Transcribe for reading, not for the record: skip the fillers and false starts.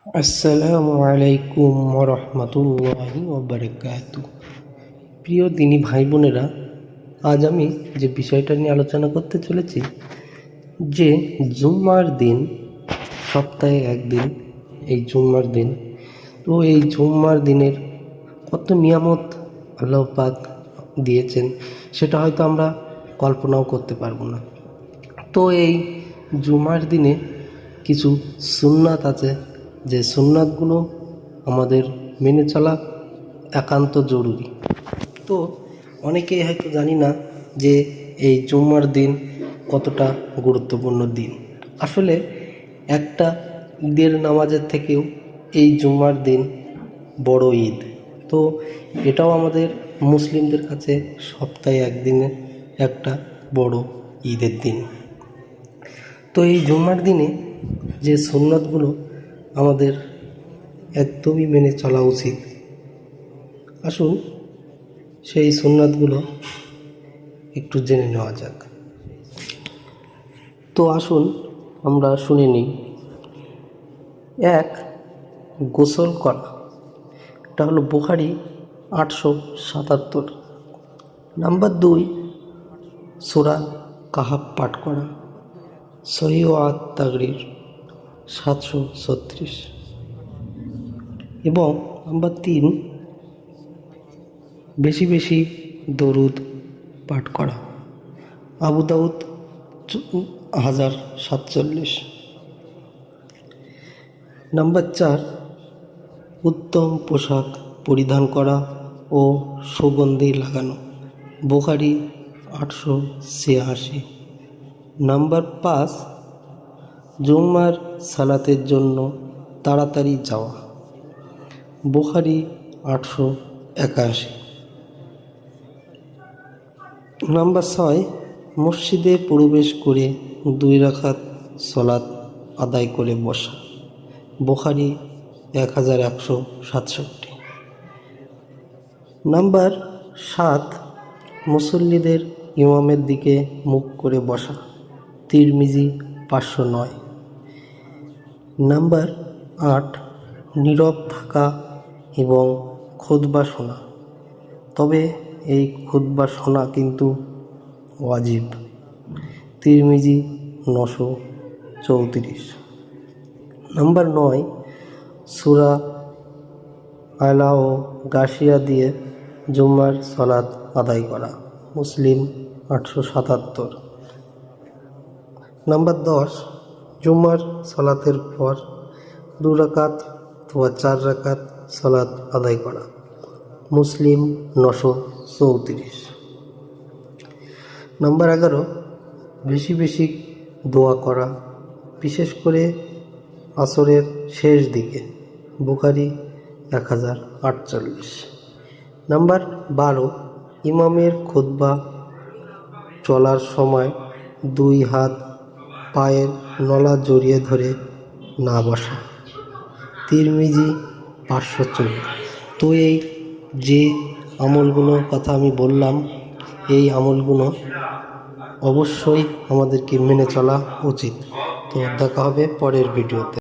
আসসালামু আলাইকুম রহমতুল্লাহি ওয়াবারাকাতুহু। প্রিয় দিনী ভাই বোনেরা, আজ আমি যে বিষয়টা নিয়ে আলোচনা করতে চলেছি, যে জুম্মার দিন, সপ্তাহে একদিন এই জুম্মার দিন। তো এই জুম্মার দিনের কত নিয়ামত আল্লাহ পাক দিয়েছেন, সেটা হয়তো আমরা কল্পনাও করতে পারবো না। তো এই জুম্মার দিনে কিছু সুন্নাত আছে, যে সুন্নাতগুলো আমাদের মেনে চলা একান্ত জরুরি। তো অনেকেই হয়তো জানি না যে এই জুম্মার দিন কতটা গুরুত্বপূর্ণ দিন। আসলে একটা ঈদের নামাজের থেকেও এই জুম্মার দিন বড় ঈদ। তো এটাও আমাদের মুসলিমদের কাছে সপ্তাহে একদিনের একটা বড় ঈদের দিন। তো এই জুম্মার দিনে যে সুন্নাতগুলো আমাদের একদমই মেনে চলা উচিত, আসুন সেই সুন্নাতগুলো একটু জেনে নেওয়া যাক। তো আসুন আমরা শুনে নিই। 1. গোসল করা। এটা হলো বুখারী 877। নাম্বার 2, সূরা কাহাফ পাঠ করা, সহিহ আত-তাগরির 736। এবং নাম্বার 3, বেশি বেশি দরুদ পাঠ করা, আবু দাউদ 1047। নাম্বার 4, উত্তম পোশাক পরিধান করা ও সুগন্ধি লাগানো, বুখারী 886। নাম্বার 5, জুম্মার সালাতের জন্য তাড়াতাড়ি যাওয়া, বুখারী 881। নাম্বার 6, মসজিদে প্রবেশ করে 2 রাকাত সালাত আদায় করে বসা, বুখারী 1167। নাম্বার 7, মুসল্লিদের ইমামের দিকে মুখ করে বসা, তিরমিজি 509। নাম্বার 8, নীরব থাকা এবং খুতবা শোনা, তবে এই খুতবা শোনা কিন্তু ওয়াজিব, তিরমিজি 934। নাম্বার 9, সূরা আলা ও গাশিয়া দিয়ে জুম্মার সালাত আদায় করা, মুসলিম 877। নাম্বার 10, জুম্মার সালাতের পর 2 রাকাত অথবা 4 রাকাত সালাত আদায় করা, মুসলিম 934। নাম্বার 11, বেশি বেশি দোয়া করা, বিশেষ করে আসরের শেষ দিকে, বুখারী 1048। নাম্বার 12, ইমামের খুতবা চলার সময় 2 হাত পায়ের নলা জড়িয়ে ধরে না বসা, তিরমিজি 514। তো এই যে আমলগুলোর কথা আমি বললাম, এই আমলগুলো অবশ্যই আমাদেরকে মেনে চলা উচিত। তো দেখা হবে পরের ভিডিওতে।